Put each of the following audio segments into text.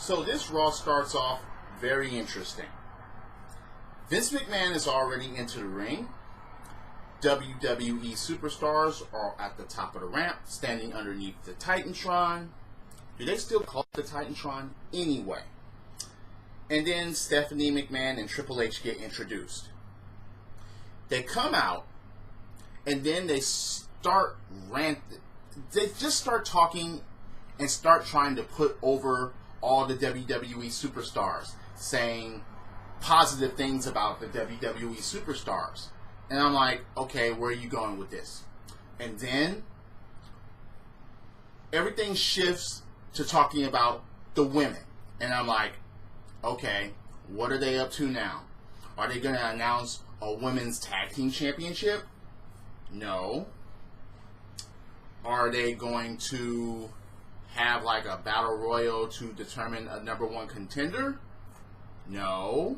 So this Raw starts off very interesting. Vince McMahon is already into the ring. WWE superstars are at the top of the ramp, standing underneath the Titantron. Do they still call it the Titantron? Anyway. And then Stephanie McMahon and Triple H get introduced. They come out, and then they start ranting. They just start talking and start trying to put over all the WWE superstars, saying positive things about the WWE superstars. And I'm like, okay, where are you going with this? And then everything shifts to talking about the women. And I'm like, okay, what are they up to now? Are they going to announce a women's tag team championship? No. Are they going to have like a battle royal to determine a number one contender? No.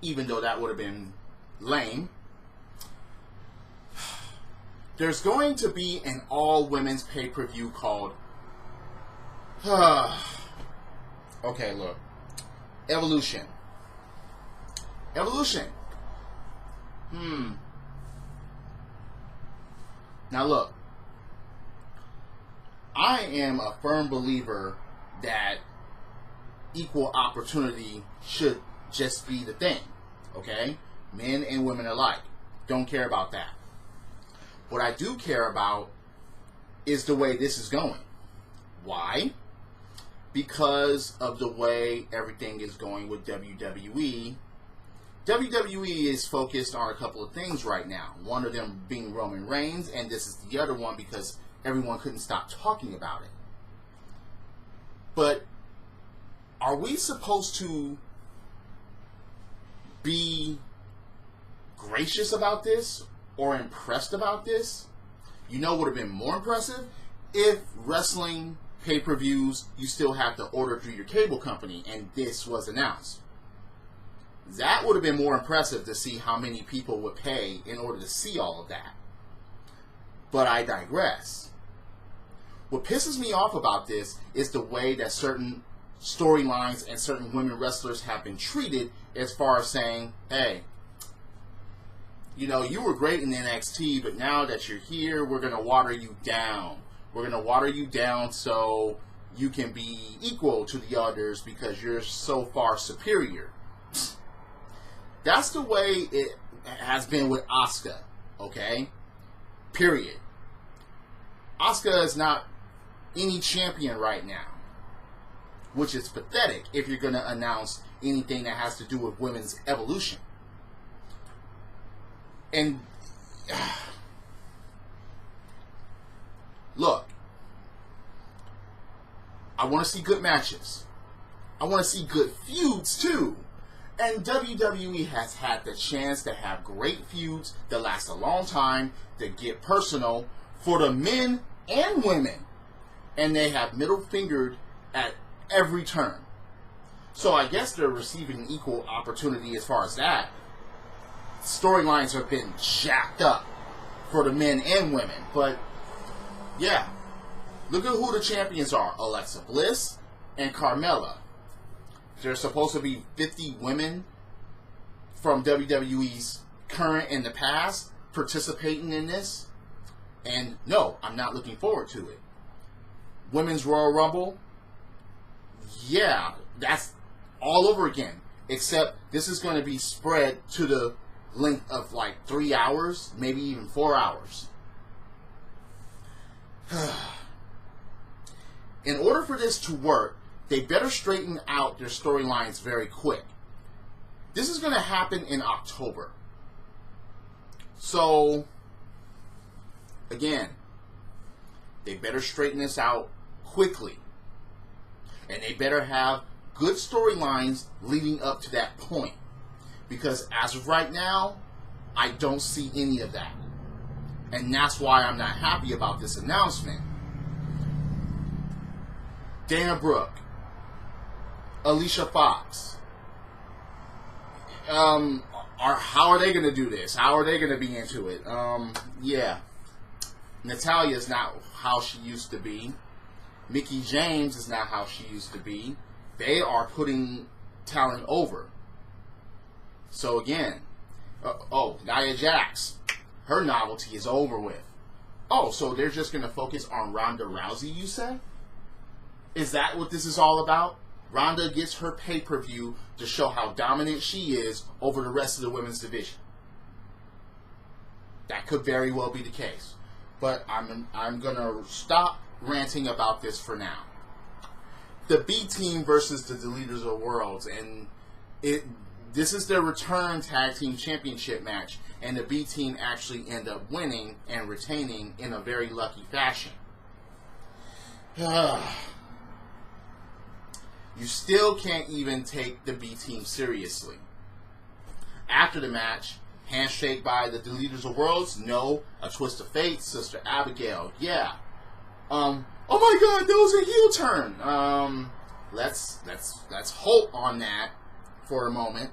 Even though that would have been lame. There's going to be an all-women's pay-per-view called okay, look. Evolution. Now look, I am a firm believer that equal opportunity should just be the thing, okay? Men and women alike. Don't care about that. What I do care about is the way this is going. Why? Because of the way everything is going with WWE. WWE is focused on a couple of things right now. One of them being Roman Reigns, and this is the other one because everyone couldn't stop talking about it. But are we supposed to be gracious about this or impressed about this? You know what would have been more impressive? If wrestling pay-per-views, you still have to order through your cable company, and this was announced. That would have been more impressive to see how many people would pay in order to see all of that. But I digress. What pisses me off about this is the way that certain storylines and certain women wrestlers have been treated, as far as saying, hey, you know, you were great in NXT, but now that you're here, we're going to water you down. We're going to water you down so you can be equal to the others because you're so far superior. That's the way it has been with Asuka, okay? Period. Asuka is not any champion right now, which is pathetic if you're going to announce anything that has to do with women's evolution. And look, I want to see good matches. I want to see good feuds too. And WWE has had the chance to have great feuds that last a long time, that get personal for the men and women. And they have middle fingered at every turn. So I guess they're receiving equal opportunity as far as that. Storylines have been jacked up for the men and women. But, yeah. Look at who the champions are. Alexa Bliss and Carmella. There's supposed to be 50 women from WWE's current and the past participating in this. And no, I'm not looking forward to it. Women's Royal Rumble. Yeah, that's all over again. Except this is going to be spread to the length of like 3 hours, maybe even 4 hours. In order for this to work, they better straighten out their storylines very quick. This is going to happen in October. So, again, they better straighten this out quickly. And they better have good storylines leading up to that point. Because as of right now, I don't see any of that. And that's why I'm not happy about this announcement. Dana Brooke, Alicia Fox. How are they going to do this? How are they going to be into it? Yeah. Natalia's not how she used to be. Mickie James is not how she used to be. They are putting talent over. So again, Nia Jax, her novelty is over with. Oh, so they're just going to focus on Ronda Rousey, you say? Is that what this is all about? Ronda gets her pay-per-view to show how dominant she is over the rest of the women's division. That could very well be the case. But I'm going to stop ranting about this for now. The B Team versus the Deleters of Worlds, and this is their return tag team championship match, and the B Team actually end up winning and retaining in a very lucky fashion. You still can't even take the B Team seriously. After the match, handshake by the Deleters of Worlds, no. A twist of fate, Sister Abigail, yeah. Oh my God, that was a heel turn. Let's hope on that for a moment.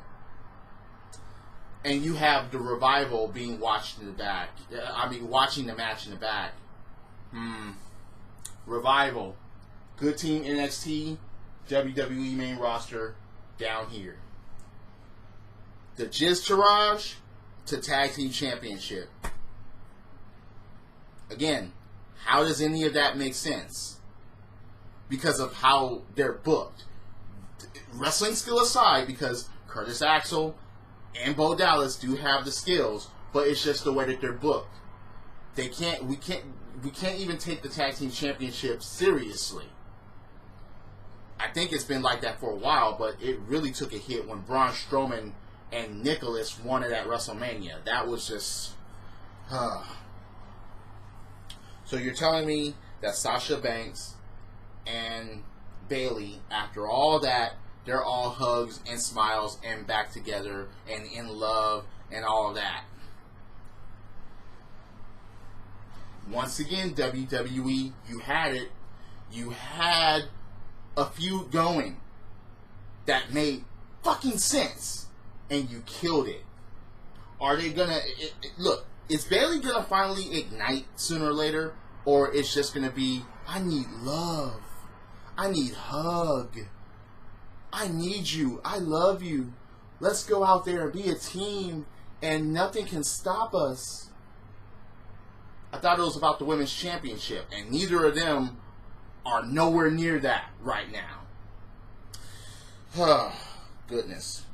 And you have the Revival being watched in the back. Watching the match in the back. Revival, good team NXT, WWE main roster down here. The Jizz Taraj to Tag Team Championship. Again, how does any of that make sense? Because of how they're booked. Wrestling skill aside, because Curtis Axel and Bo Dallas do have the skills, but it's just the way that they're booked. We can't even take the Tag Team Championship seriously. I think it's been like that for a while, but it really took a hit when Braun Strowman and Nicholas won it at WrestleMania. That was just... So you're telling me that Sasha Banks and Bayley, after all that, they're all hugs and smiles and back together and in love and all of that. Once again, WWE, you had it. You had a feud going that made fucking sense, and you killed it. Are they gonna... Look, is Bayley gonna finally ignite sooner or later? Or it's just gonna be, I need love. I need hug. I need you. I love you. Let's go out there and be a team, and nothing can stop us. I thought it was about the women's championship, and neither of them are nowhere near that right now. Oh, goodness.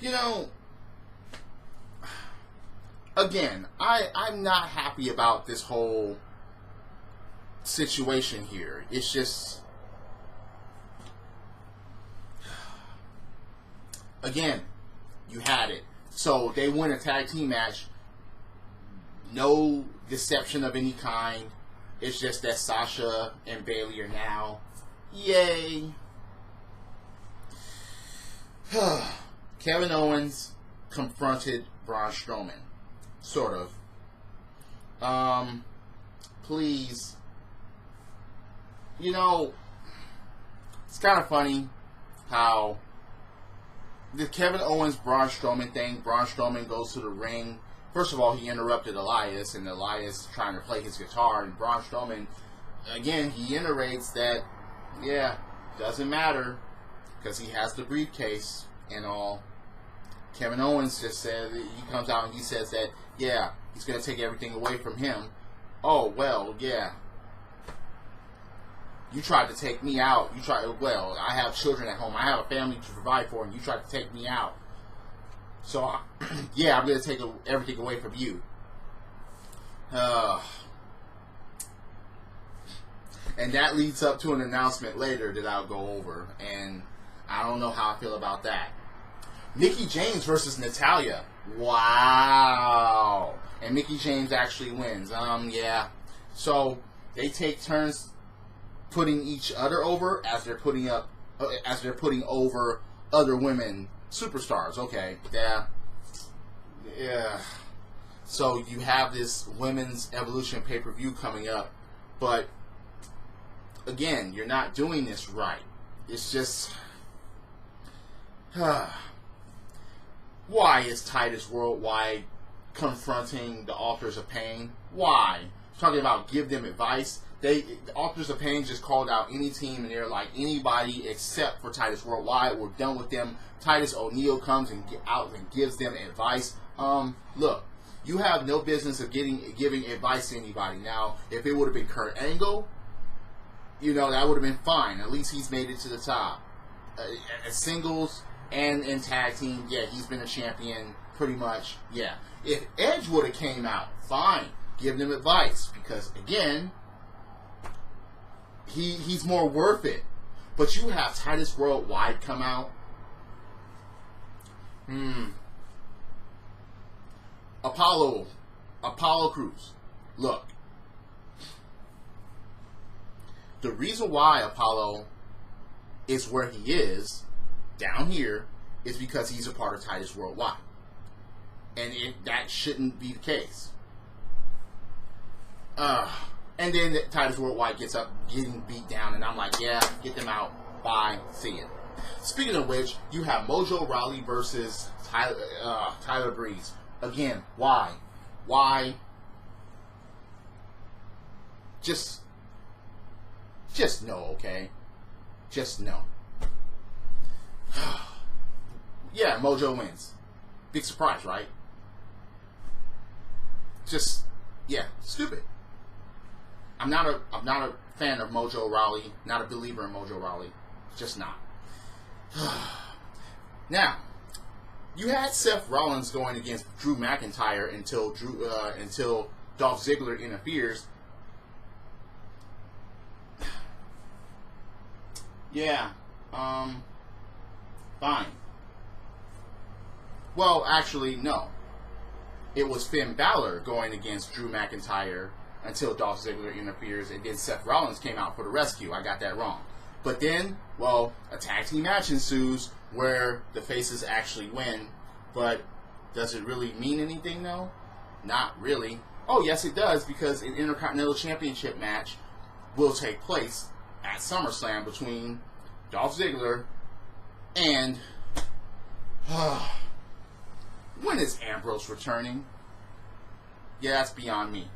You know, again, I'm not happy about this whole situation here. It's just... Again, you had it. So they win a tag team match. No deception of any kind. It's just that Sasha and Bayley are now. Yay. Kevin Owens confronted Braun Strowman. Sort of. Please. You know, it's kind of funny how the Kevin Owens Braun Strowman thing, Braun Strowman goes to the ring. First of all, he interrupted Elias, and Elias is trying to play his guitar, and Braun Strowman, again, he iterates that, yeah, doesn't matter, because he has the briefcase and all. Kevin Owens just said, he comes out and he says that, yeah, he's going to take everything away from him. Oh, well, yeah. You tried to take me out. Well, I have children at home. I have a family to provide for, and you tried to take me out. So, yeah, I'm going to take everything away from you. And that leads up to an announcement later that I'll go over. And I don't know how I feel about that. Mickie James versus Natalya. Wow. And Mickie James actually wins. Yeah. So, they take turns putting each other over as they're putting over other women superstars. Okay, yeah. So you have this women's Evolution pay-per-view coming up, but again, you're not doing this right. It's just why is Titus Worldwide confronting the Authors of Pain? Why? Talking about give them advice. the Authors of Pain just called out any team, and they're like, anybody except for Titus Worldwide, we're done with them. Titus O'Neil comes and out and gives them advice. Look, you have no business of giving advice to anybody. Now, if it would have been Kurt Angle, you know, that would have been fine. At least he's made it to the top. As singles and in tag team, yeah, he's been a champion pretty much. Yeah. If Edge would have came out, fine, give them advice, because again, he's more worth it. But you have Titus Worldwide come out. Apollo Crews. Look, the reason why Apollo is where he is down here is because he's a part of Titus Worldwide, and that shouldn't be the case. And then Titus Worldwide gets up getting beat down, and I'm like, yeah, get them out. Bye. See ya. Speaking of which, you have Mojo Rawley versus Tyler Breeze. Again, why? Why? Just no, okay? Just no. Yeah, Mojo wins. Big surprise, right? Just, yeah, stupid. I'm not a fan of Mojo Rawley. Not a believer in Mojo Rawley. Just not. Now, you had Seth Rollins going against Drew McIntyre until Dolph Ziggler interferes. Yeah, fine. Well, actually, no. It was Finn Balor going against Drew McIntyre until Dolph Ziggler interferes, and then Seth Rollins came out for the rescue. I got that wrong. But then, well, a tag team match ensues where the faces actually win. But does it really mean anything, though? Not really. Oh, yes, it does, because an Intercontinental Championship match will take place at SummerSlam between Dolph Ziggler and... when is Ambrose returning? Yeah, that's beyond me.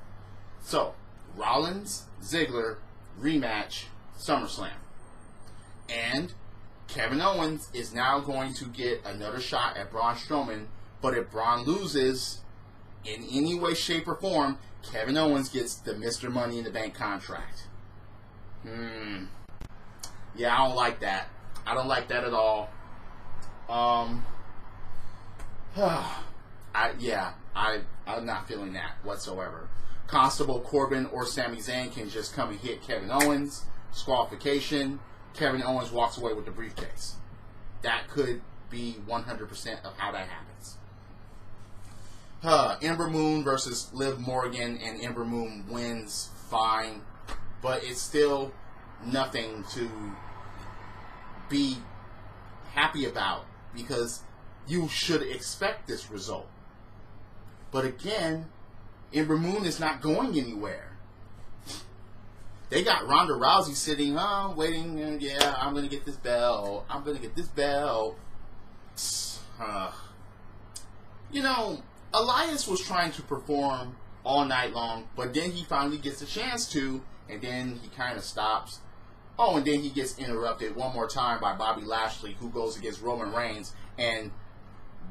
So, Rollins, Ziggler, rematch, SummerSlam. And Kevin Owens is now going to get another shot at Braun Strowman, but if Braun loses in any way, shape, or form, Kevin Owens gets the Mr. Money in the Bank contract. Yeah, I don't like that. I don't like that at all. I'm not feeling that whatsoever. Constable Corbin or Sami Zayn can just come and hit Kevin Owens. Disqualification. Kevin Owens walks away with the briefcase. That could be 100% of how that happens. Ember Moon versus Liv Morgan, and Ember Moon wins, fine. But it's still nothing to be happy about, because you should expect this result. But again, Ember Moon is not going anywhere. They got Ronda Rousey sitting, waiting, yeah, I'm going to get this belt. I'm going to get this belt. You know, Elias was trying to perform all night long, but then he finally gets a chance to, and then he kind of stops. Oh, and then he gets interrupted one more time by Bobby Lashley, who goes against Roman Reigns. And,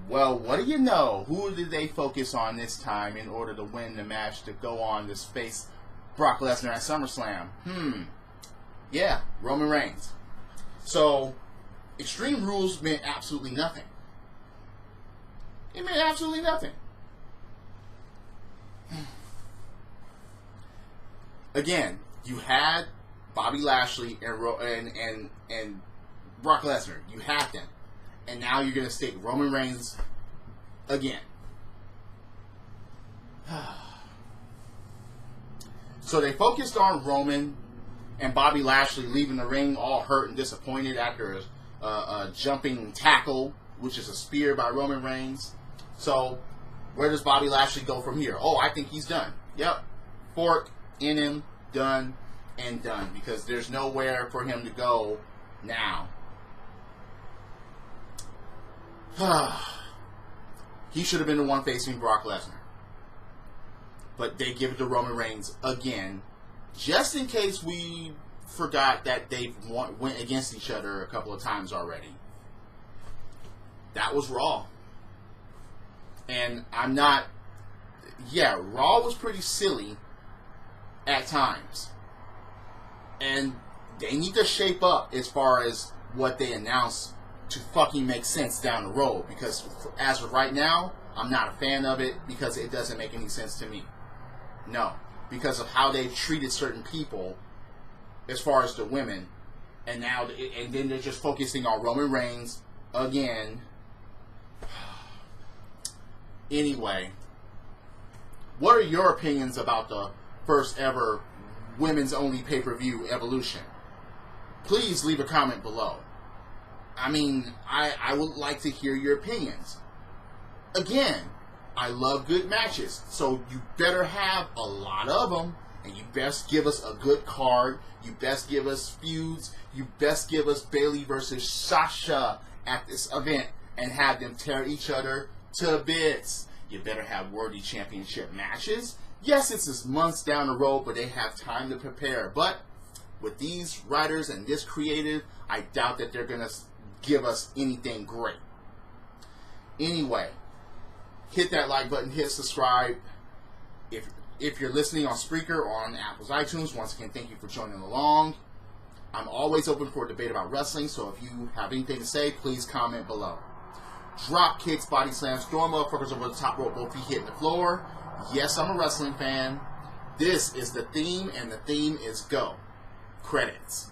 well, what do you know? Who did they focus on this time in order to win the match to go on to face Brock Lesnar at SummerSlam? Yeah, Roman Reigns. So, Extreme Rules meant absolutely nothing. It meant absolutely nothing. Again, you had Bobby Lashley and Brock Lesnar. You had them. And now you're going to stick Roman Reigns again. So they focused on Roman and Bobby Lashley leaving the ring all hurt and disappointed after a jumping tackle, which is a spear by Roman Reigns. So where does Bobby Lashley go from here? Oh, I think he's done. Yep. Fork in him, done and done, because there's nowhere for him to go now. He should have been the one facing Brock Lesnar. But they give it to Roman Reigns again, just in case we forgot that they've went against each other a couple of times already. That was Raw. And I'm not... Yeah, Raw was pretty silly at times. And they need to shape up as far as what they announce to fucking make sense down the road. Because as of right now, I'm not a fan of it because it doesn't make any sense to me. No. Because of how they've treated certain people as far as the women. And then they're just focusing on Roman Reigns again. Anyway, what are your opinions about the first ever women's only pay-per-view Evolution? Please leave a comment below. I mean, I would like to hear your opinions. Again, I love good matches, so you better have a lot of them, and you best give us a good card. You best give us feuds. You best give us Bayley versus Sasha at this event and have them tear each other to bits. You better have worthy championship matches. Yes, it's just months down the road, but they have time to prepare. But with these writers and this creative, I doubt that they're going to give us anything great. Anyway, hit that like button, hit subscribe. If you're listening on Spreaker or on Apple's iTunes, once again, thank you for joining along. I'm always open for a debate about wrestling, so if you have anything to say, please comment below. Drop kicks, body slams, throwing motherfuckers over the top rope, both feet hitting the floor. Yes, I'm a wrestling fan. This is the theme, and the theme is go. Credits.